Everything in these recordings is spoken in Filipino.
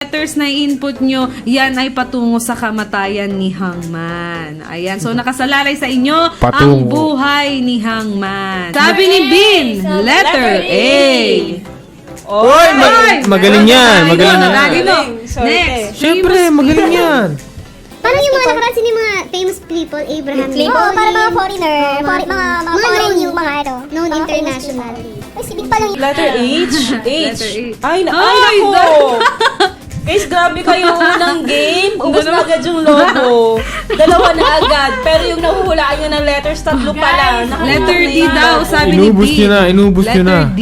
letters na input nyo, yan ay patungo sa kamatayan ni Hangman. Ayan, so nakasalalay sa inyo ang buhay ni Hangman. Sabi ni Bin, letter A. Oy, magaling yan. Magaling yan. Lagi mo. Next. Siyempre, magaling yan. Parang yung mga nakaraan sino yung mga famous people, Abraham Lincoln. Oo, parang mga foreigner, mga foreign yung mga ano, known international. Ay, sibig pa lang. Letter H? H. Letter H. Ay, nako! Guys, grabe kayo unang game. Ubus na agad yung logo. Dalawa na agad. Pero yung nahuhulaan nyo ng letters, tatlo pa lang. Letter D daw, sabi ni Inubos B. nyo na, inubos nyo na. Letter D.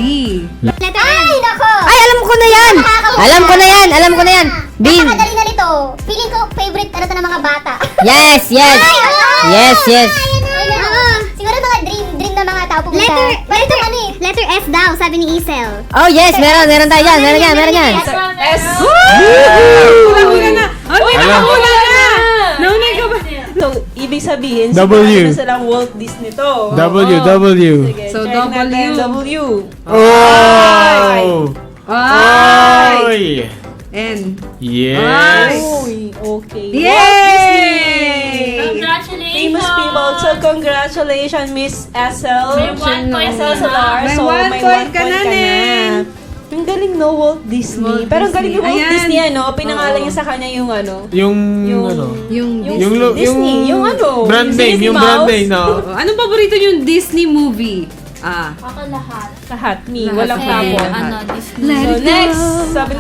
Letter Ay, nako! Ay, alam ko na yan! Alam ko na yan! Alam ko na yan! Bin! Napakadali na nito. Feeling ko favorite ano to ng mga bata. Yes, yes! Yes, yes! Siguro mga dream na mga tao pumunta. Letter S daw, sabi ni Isel. Oh, yes! Meron tayo yan! Meron yan! S. Hula-hula na. Okay, nakahula na. Naunay ka ba? So, ibig sabihin, W. sigurado na silang Walt Disney to. W. Sige, So, check natin. W. Oh! Ay! Oy! N. Yes! Uy, okay. Yay! Famous people. So, congratulations, Miss Essel. Essel Solar. May So, one may point 1 ka point na, ka Nen. na. Ang galing, no? Walt Disney. Walt Pero ang galing yung Walt Disney. Disney, Ayan. ano? Pinangalan niya sa kanya yung ano? Yung ano? Yung Disney. Yung ano? Brand name, Mickey yung brand Mouse. name, no? Anong paborito yung Disney movie? Lahat. Me. Lahat Walang sila. tapon. Let So, it go. next. Sabi